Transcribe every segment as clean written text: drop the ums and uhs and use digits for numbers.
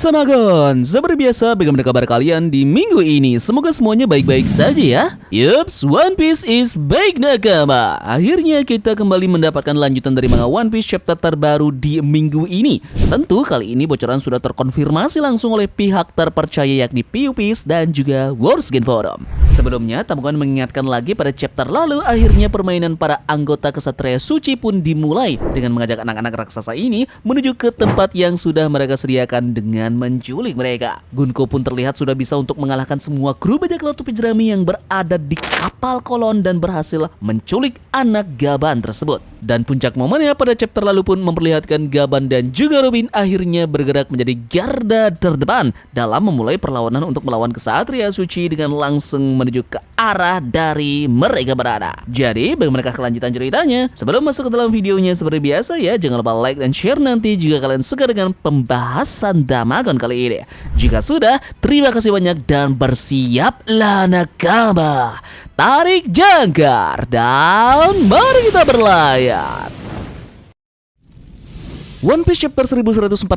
Samagon, seperti biasa, bagaimana kabar kalian di minggu ini? Semoga semuanya baik-baik saja ya. Yups, One Piece is back nakama. Akhirnya kita kembali mendapatkan lanjutan dari manga One Piece chapter terbaru di minggu ini. Tentu kali ini bocoran sudah terkonfirmasi langsung oleh pihak terpercaya yakni PUPS dan juga Words Game Forum. Sebelumnya, Tamagon mengingatkan lagi pada chapter lalu, akhirnya permainan para anggota Kesatria Suci pun dimulai dengan mengajak anak-anak raksasa ini menuju ke tempat yang sudah mereka sediakan dengan menculik mereka. Gunko pun terlihat sudah bisa untuk mengalahkan semua kru bajak laut topi jerami yang berada di kapal kolon dan berhasil menculik anak Gaban tersebut. Dan puncak momennya pada chapter lalu pun memperlihatkan Gaban dan juga Robin akhirnya bergerak menjadi garda terdepan dalam memulai perlawanan untuk melawan Kesatria Suci dengan langsung menuju ke arah dari mereka berada. Jadi bagaimanakah kelanjutan ceritanya? Sebelum masuk ke dalam videonya seperti biasa ya, jangan lupa like dan share nanti jika kalian suka dengan pembahasan Tamagon kali ini. Jika sudah, terima kasih banyak dan bersiaplah nakama. Tarik jangkar dan mari kita berlayar. One Piece chapter 1148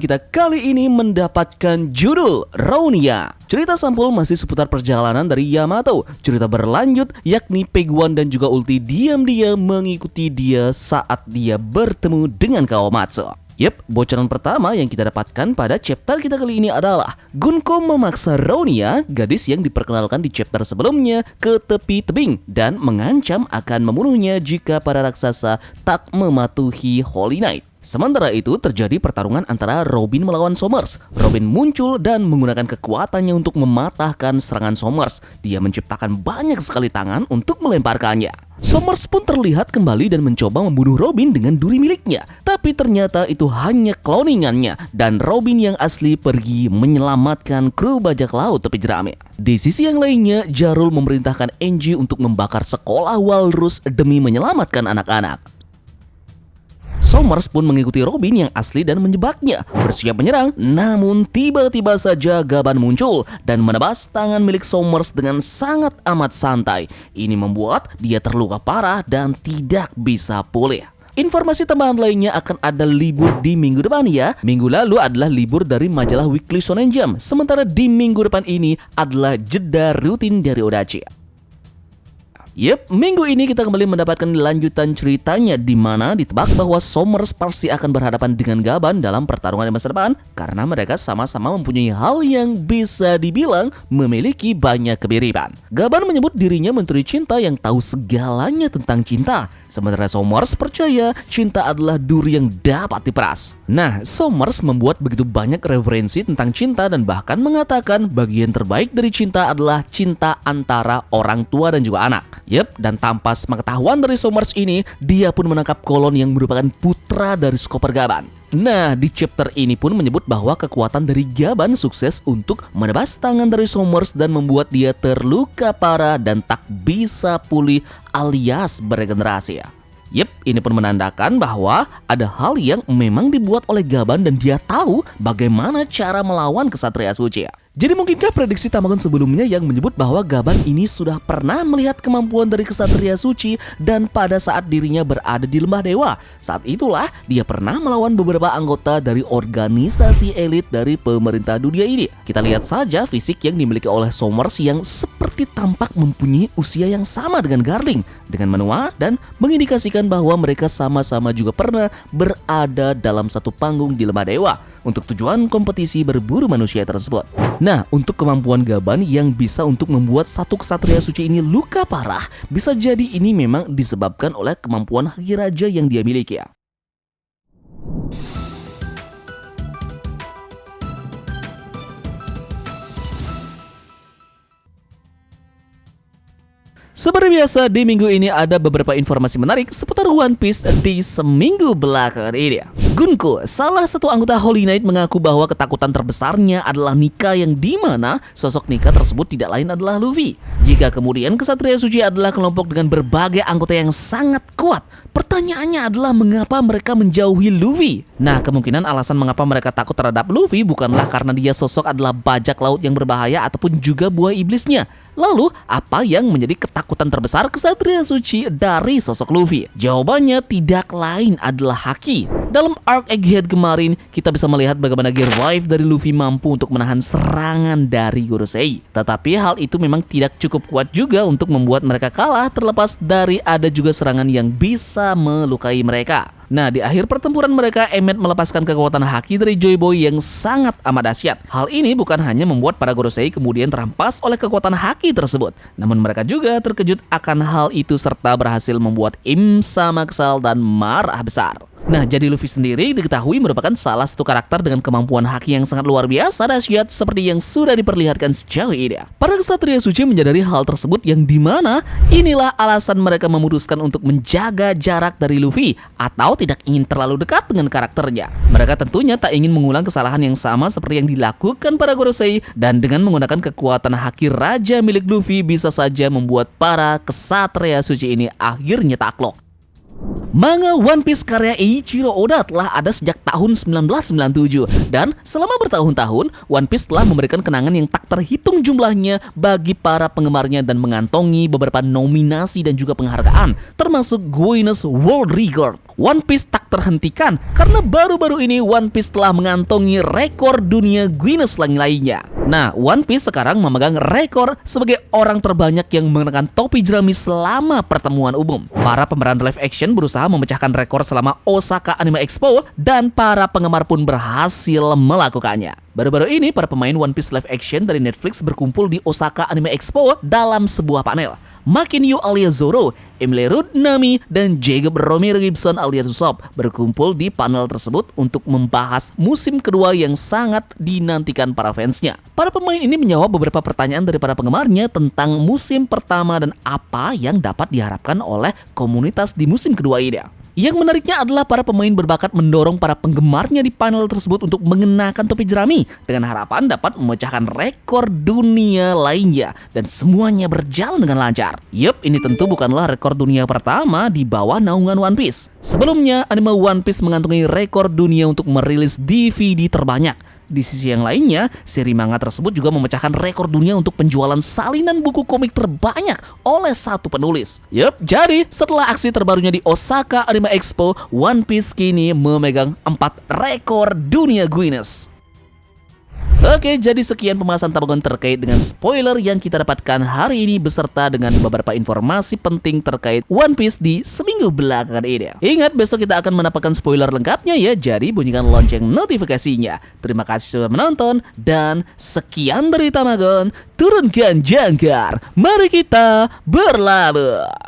kita kali ini mendapatkan judul Rounia. Cerita sampul masih seputar perjalanan dari Yamato. Cerita berlanjut yakni Peguan dan juga Ulti diam-diam mengikuti dia saat dia bertemu dengan Kawamatsu. Yep, bocoran pertama yang kita dapatkan pada chapter kita kali ini adalah Gunko memaksa Rounia, gadis yang diperkenalkan di chapter sebelumnya, ke tepi tebing dan mengancam akan membunuhnya jika para raksasa tak mematuhi Holy Night. Sementara itu terjadi pertarungan antara Robin melawan Somers. Robin muncul dan menggunakan kekuatannya untuk mematahkan serangan Somers. Dia menciptakan banyak sekali tangan untuk melemparkannya. Somers pun terlihat kembali dan mencoba membunuh Robin dengan duri miliknya. Tapi ternyata itu hanya cloningannya dan Robin yang asli pergi menyelamatkan kru bajak laut tepi jerami. Di sisi yang lainnya, Jarul memerintahkan Enji untuk membakar sekolah Walrus demi menyelamatkan anak-anak. Somers pun mengikuti Robin yang asli dan menjebaknya, bersiap menyerang. Namun tiba-tiba saja Gaban muncul dan menebas tangan milik Somers dengan sangat amat santai. Ini membuat dia terluka parah dan tidak bisa pulih. Informasi tambahan lainnya akan ada libur di minggu depan ya. Minggu lalu adalah libur dari majalah Weekly Shonen Jump, sementara di minggu depan ini adalah jeda rutin dari Odachi. Yep, minggu ini kita kembali mendapatkan lanjutan ceritanya di mana ditebak bahwa Somers pasti akan berhadapan dengan Gaban dalam pertarungan di masa depan karena mereka sama-sama mempunyai hal yang bisa dibilang memiliki banyak kemiripan. Gaban menyebut dirinya menteri cinta yang tahu segalanya tentang cinta, sementara Somers percaya cinta adalah duri yang dapat diperas. Nah, Somers membuat begitu banyak referensi tentang cinta dan bahkan mengatakan bagian terbaik dari cinta adalah cinta antara orang tua dan juga anak. Yep, dan tanpa pengetahuan dari Somers ini, dia pun menangkap Kolon yang merupakan putra dari Skopper Gaban. Nah, di chapter ini pun menyebut bahwa kekuatan dari Gaban sukses untuk menebas tangan dari Somers dan membuat dia terluka parah dan tak bisa pulih alias beregenerasi ya. Yep, ini pun menandakan bahwa ada hal yang memang dibuat oleh Gaban dan dia tahu bagaimana cara melawan Kesatria Suci. Jadi mungkinkah prediksi Tamagon sebelumnya yang menyebut bahwa Gaban ini sudah pernah melihat kemampuan dari Kesatria Suci dan pada saat dirinya berada di Lembah Dewa, saat itulah dia pernah melawan beberapa anggota dari organisasi elit dari pemerintah dunia ini. Kita lihat saja fisik yang dimiliki oleh Somers yang seperti tampak mempunyai usia yang sama dengan Garling, dengan menua dan mengindikasikan bahwa mereka sama-sama juga pernah berada dalam satu panggung di Lembah Dewa untuk tujuan kompetisi berburu manusia tersebut. Nah, untuk kemampuan Gaban yang bisa untuk membuat satu Kesatria Suci ini luka parah, bisa jadi ini memang disebabkan oleh kemampuan Haki Raja yang dia miliki ya. Seperti biasa, di minggu ini ada beberapa informasi menarik seputar One Piece di seminggu belakangan ini. Gunko, salah satu anggota Holy Knight, mengaku bahwa ketakutan terbesarnya adalah Nika, yang dimana sosok Nika tersebut tidak lain adalah Luffy. Jika kemudian Kesatria Suci adalah kelompok dengan berbagai anggota yang sangat kuat, pertanyaannya adalah mengapa mereka menjauhi Luffy? Nah, kemungkinan alasan mengapa mereka takut terhadap Luffy bukanlah karena dia sosok adalah bajak laut yang berbahaya ataupun juga buah iblisnya. Lalu, apa yang menjadi ketakutan terbesar Kesatria Suci dari sosok Luffy? Jawabannya tidak lain adalah haki. Dalam arc Egghead kemarin, kita bisa melihat bagaimana Gear 5 dari Luffy mampu untuk menahan serangan dari Gorosei. Tetapi hal itu memang tidak cukup kuat juga untuk membuat mereka kalah, terlepas dari ada juga serangan yang bisa melukai mereka. Nah, di akhir pertempuran mereka, Emmet melepaskan kekuatan haki dari Joy Boy yang sangat amat dahsyat. Hal ini bukan hanya membuat para Gorosei kemudian terampas oleh kekuatan haki tersebut, namun mereka juga terkejut akan hal itu serta berhasil membuat Im sama kesal dan marah besar. Nah, jadi Luffy sendiri diketahui merupakan salah satu karakter dengan kemampuan haki yang sangat luar biasa dahsyat seperti yang sudah diperlihatkan sejauh ini. Para kesatria suci menyadari hal tersebut yang dimana inilah alasan mereka memutuskan untuk menjaga jarak dari Luffy atau tidak ingin terlalu dekat dengan karakternya. Mereka tentunya tak ingin mengulang kesalahan yang sama seperti yang dilakukan para Gorosei, dan dengan menggunakan kekuatan haki raja milik Luffy bisa saja membuat para kesatria suci ini akhirnya takluk. Manga One Piece karya Eiichiro Oda telah ada sejak tahun 1997 dan selama bertahun-tahun One Piece telah memberikan kenangan yang tak terhitung jumlahnya bagi para penggemarnya dan mengantongi beberapa nominasi dan juga penghargaan termasuk Guinness World Record. One Piece tak terhentikan karena baru-baru ini One Piece telah mengantongi rekor dunia Guinness lainnya. Nah, One Piece sekarang memegang rekor sebagai orang terbanyak yang mengenakan topi jerami selama pertemuan umum. Para pemeran live action berusaha memecahkan rekor selama Osaka Anime Expo dan para penggemar pun berhasil melakukannya. Baru-baru ini para pemain One Piece live action dari Netflix berkumpul di Osaka Anime Expo dalam sebuah panel. Makinyu alias Zoro, Emily Ruth Nami, dan Jacob Romero Gibson alias Usopp berkumpul di panel tersebut untuk membahas musim kedua yang sangat dinantikan para fansnya. Para pemain ini menjawab beberapa pertanyaan dari para penggemarnya tentang musim pertama dan apa yang dapat diharapkan oleh komunitas di musim kedua ini. Yang menariknya adalah para pemain berbakat mendorong para penggemarnya di panel tersebut untuk mengenakan topi jerami dengan harapan dapat memecahkan rekor dunia lainnya dan semuanya berjalan dengan lancar. Yup, ini tentu bukanlah rekor dunia pertama di bawah naungan One Piece. Sebelumnya, anime One Piece mengantongi rekor dunia untuk merilis DVD terbanyak. Di sisi yang lainnya, seri manga tersebut juga memecahkan rekor dunia untuk penjualan salinan buku komik terbanyak oleh satu penulis. Yup, jadi setelah aksi terbarunya di Osaka Anime Expo, One Piece kini memegang 4 rekor dunia Guinness. Oke, jadi sekian pembahasan Tamagon terkait dengan spoiler yang kita dapatkan hari ini beserta dengan beberapa informasi penting terkait One Piece di seminggu belakangan ini. Ingat, besok kita akan mendapatkan spoiler lengkapnya ya, jadi bunyikan lonceng notifikasinya. Terima kasih sudah menonton dan sekian dari Tamagon. Turunkan jangkar, mari kita berlabuh.